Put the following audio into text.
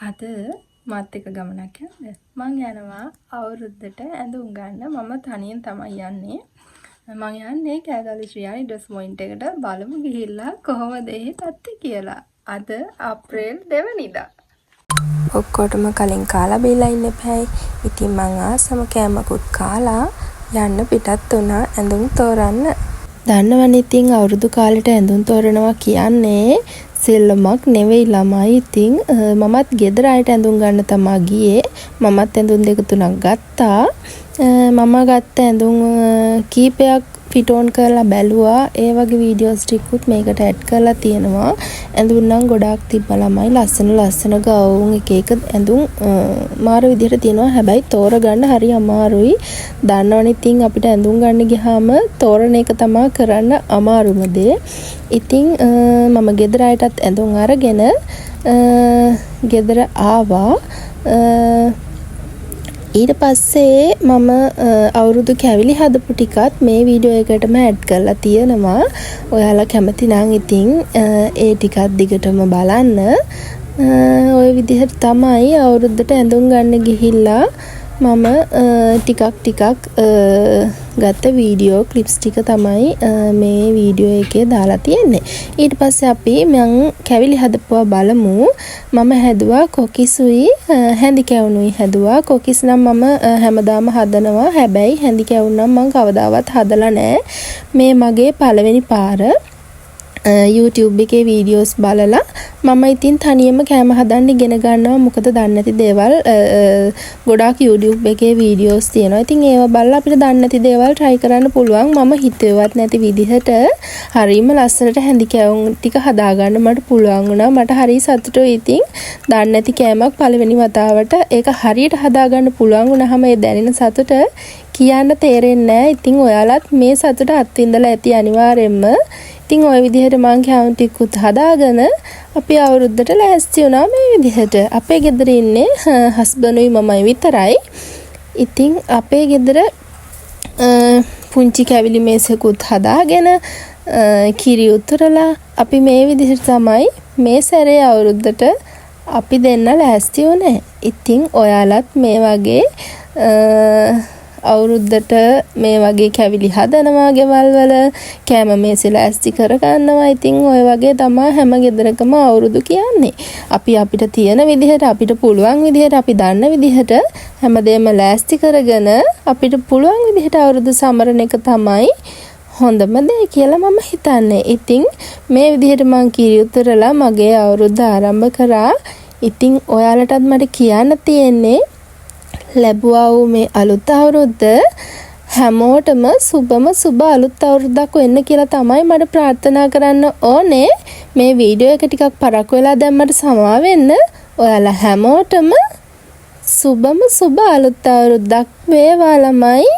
අද මාත් එක්ක ගමනක් යන්න. මං යනවා අවුරුද්දට ඇඳුම් ගන්න. මම තනියෙන් තමයි යන්නේ. මං යන්නේ කෑගල්ලි ශ්‍රියානි ඩ්‍රෙස් පොයින්ට් එකට. බලමු ගිහිල්ලා කොහොමද ඒ තත්ත්වය කියලා. අද අප්‍රේල් 2 වෙනිදා. ඔක්කොටම කලින් කාලා බීලා ඉන්න එපායි. ඉතින් මං ආසම කෑමකුත් කාලා යන්න පිටත් වුණා ඇඳුම් තෝරන්න. දන්නවනේ ඉතින් අවුරුදු කාලෙට ඇඳුම් තෝරනවා කියන්නේ සෙල්ලමක් නෙවෙයි ළමයි. ඉතින් මමත් ගෙදර අයට ඇඳුම් ගන්න තමා ගියේ. මමත් ඇඳුම් දෙක තුනක් ගත්තා. මම ගත්ත ඇඳුම් කීපයක් ෆිට ඔන් කරලා බැලුවා. ඒ වගේ වීඩියෝස් ටිකකුත් මේකට ඇඩ් කරලා තියෙනවා. ඇඳුම් නම් ගොඩාක් තිබ්බා ළමයි. ලස්සන ගවුම් එක එක ඇඳුම් මාර විදිහට තියෙනවා. හැබැයි තෝරගන්න හරි අමාරුයි. දන්නවනේ ඉතින් අපිට ඇඳුම් ගන්න ගියාම තෝරන එක තමයි කරන්න අමාරුම දේ. ඉතින් මම ගෙදර අයටත් ඇඳුම් අරගෙන ගෙදර ආවා. ඊට පස්සේ මම අවුරුදු කැවිලි හදපු ටිකත් මේ වීඩියෝ එකටම ඇඩ් කරලා තියෙනවා. ඔයාලා කැමති නම් ඉතින් ඒ ටිකත් දිගටම බලන්න. ওই විදිහට තමයි අවුරුද්දට ඇඳුම් ගන්න ගිහිල්ලා මම ටිකක් ගත්ත වීඩියෝ ක්ලිප්ස් ටික තමයි මේ වීඩියෝ එකේ දාලා තියෙන්නේ. ඊට පස්සේ අපි මං කැවිලි හදපුවා බලමු. මම හැදුවා කොකිසුයි හැඳි කැවුනුයි හැදුවා. කොකිස් නම් මම හැමදාම හදනවා. හැබැයි හැඳි කැවුන් නම් මං කවදාවත් හදලා නැහැ. මේ මගේ පළවෙනි පාර YouTube එකේ වීඩියෝස් බලලා මම ඉතින් තනියම කෑම හදන්න ඉගෙන ගන්නවා. මොකද දන්නේ නැති දේවල් ගොඩාක් YouTube එකේ වීඩියෝස් තියෙනවා. ඉතින් ඒව බලලා අපිට දන්නේ නැති දේවල් try කරන්න පුළුවන්. මම හිතුවේවත් නැති විදිහට හරියම ලස්සනට හැඳි කෑවුම් ටික හදාගන්න මට පුළුවන් වුණා. මට හරි සතුටුයි. ඉතින් දන්නේ නැති කෑමක් පළවෙනි වතාවට ඒක හරියට හදාගන්න පුළුවන් වුණාම ඒ දැනෙන සතුට කියන්න තේරෙන්නේ නැහැ. ඉතින් ඔයාලත් මේ සතුට අත්විඳලා ඇති අනිවාර්යෙන්ම. ඉතින් ওই විදිහට මං කැවුම් ටිකකුත් හදාගෙන අපි අවුරුද්දට ලෑස්ති වුණා මේ විදිහට. අපේ ගෙදර ඉන්නේ හස්බන්ඩ්ුයි මමයි විතරයි. ඉතින් අපේ ගෙදර පුංචි කැවිලි මේසකුත් හදාගෙන කිරි උතුරලා අපි මේ විදිහට තමයි මේ සැරේ අවුරුද්දට අපි දෙන්න ලෑස්ති වුණේ. ඉතින් ඔයාලත් මේ වගේ අවුරුද්දට මේ වගේ කැවිලි හදනවා ගෙවල් වල කෑම මේසෙ ලෑස්ති කර ගන්නවා. ඉතින් ඔය වගේ තමයි හැම ගෙදරකම අවුරුදු කියන්නේ. අපි අපිට තියෙන විදිහට අපිට පුළුවන් විදිහට අපි දන්න විදිහට හැමදේම ලෑස්ති කරගෙන අපිට පුළුවන් විදිහට අවුරුදු සමරන එක තමයි හොඳම දේ කියලා මම හිතන්නේ. ඉතින් මේ විදිහට මං කිරි උතරලා මගේ අවුරුද්ද ආරම්භ කරා. ඉතින් ඔයාලටත් මට කියන්න තියෙන්නේ ලැබුවා වූ මේ අලුත් අවුරුද්ද හැමෝටම සුබ අලුත් අවුරුද්දක් වෙන්න කියලා තමයි මට ප්‍රාර්ථනා කරන්න ඕනේ. මේ වීඩියෝ එක ටිකක් පරක් වෙලා දැම්මට සමා වෙන්න. ඔයාලා හැමෝටම සුබ අලුත් අවුරුද්දක් වේවා ළමයි.